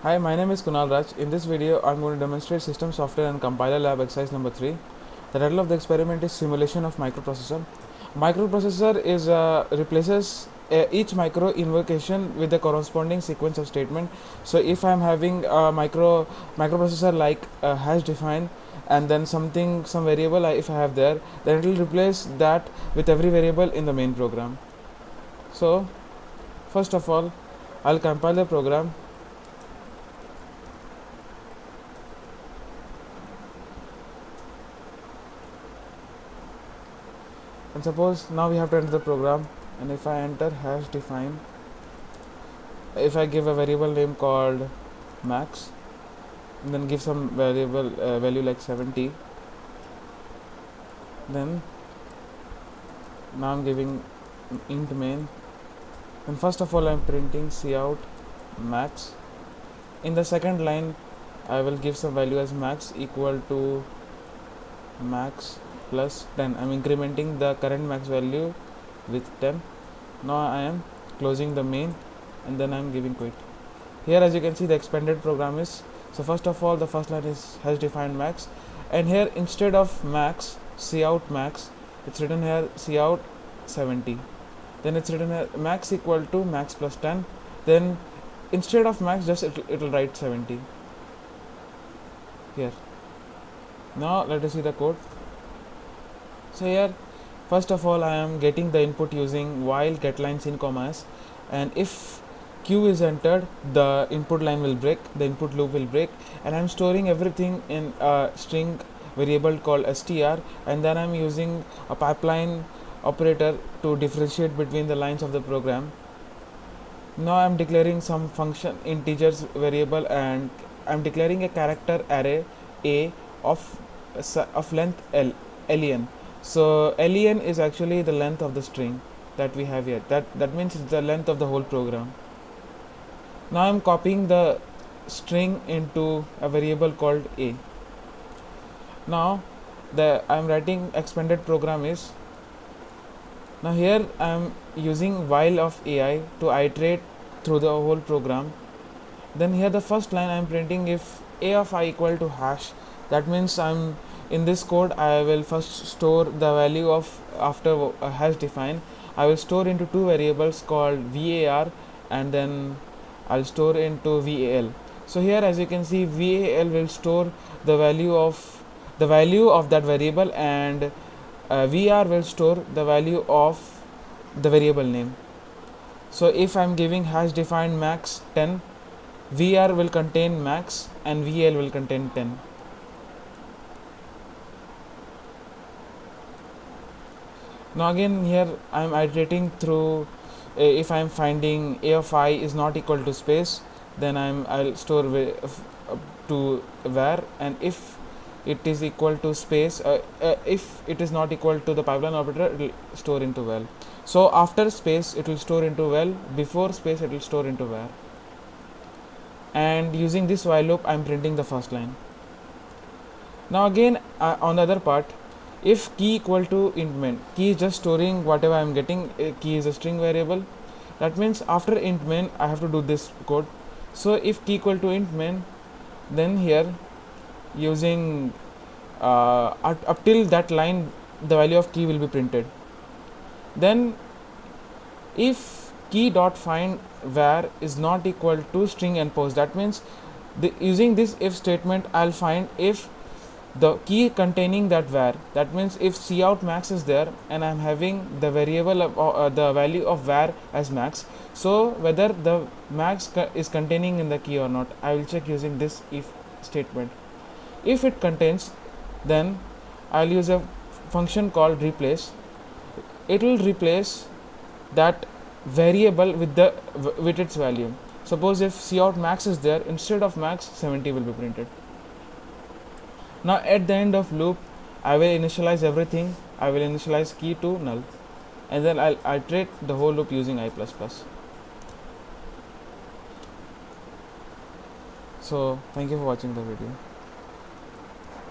Hi, my name is Kunal Raj. In this video, I'm going to demonstrate System Software and Compiler Lab exercise number 3. The title of the experiment is Simulation of Microprocessor. Microprocessor is replaces each micro invocation with the corresponding sequence of statement. So if I'm having a microprocessor like hash define and then some variable if I have there, then it will replace that with every variable in the main program. So first of all, I'll compile the program. And suppose now we have to enter the program, and if I enter hash define, if I give a variable name called max and then give some variable value like 70, then now I'm giving int main, and first of all I'm printing cout max. In the second line I will give some value as max equal to max plus 10. I'm incrementing the current max value with 10. Now I am closing the main and then I'm giving quit. Here as you can see the expanded program is, so first of all the first line is has defined max, and here instead of max cout max, it's written here cout 70. Then it's written here max equal to max plus 10. Then instead of max just it will write 70 here. Now let us see the code. So here first of all I am getting the input using while getLine sin commas, and if q is entered the input line will break, the input loop will break, and I am storing everything in a string variable called str, and then I am using a pipeline operator to differentiate between the lines of the program. Now I am declaring some function integers variable, and I am declaring a character array a of length len. So len is actually the length of the string that we have here. That means it's the length of the whole program. Now I'm copying the string into a variable called a. Now I'm writing expanded program is. Now here I'm using while of ai to iterate through the whole program. Then here the first line I'm printing if a of I equal to hash. That means I'm in this code I will first store the value of after a hash define. I will store into two variables called var, and then I'll store into val. So here as you can see val will store the value of that variable, and var will store the value of the variable name. So if I'm giving hash define max 10, var will contain max and val will contain 10. Now again here I am iterating through. If I am finding a of I is not equal to space, then I'll store to var, and if it is equal to space, if it is not equal to the pipeline operator, it will store into val. So after space it will store into val, before space it will store into var, and using this while loop I am printing the first line. Now again on the other part, if key equal to int main, key is just storing whatever I am getting. Key is a string variable. That means after int main I have to do this code. So if key equal to int main, then here using up till that line the value of key will be printed. Then if key dot find var is not equal to string and post, that means using this if statement I'll find if the key containing that var. That means if cout max is there and I'm having the variable of, the value of var as max, so whether the max is containing in the key or not, I will check using this if statement. If it contains, then I'll use a function called replace. It will replace that variable with its value. Suppose if cout max is there, instead of max 70 will be printed. Now at the end of loop I will initialize everything. I will initialize key to null, and then I'll iterate the whole loop using i++. So thank you for watching the video.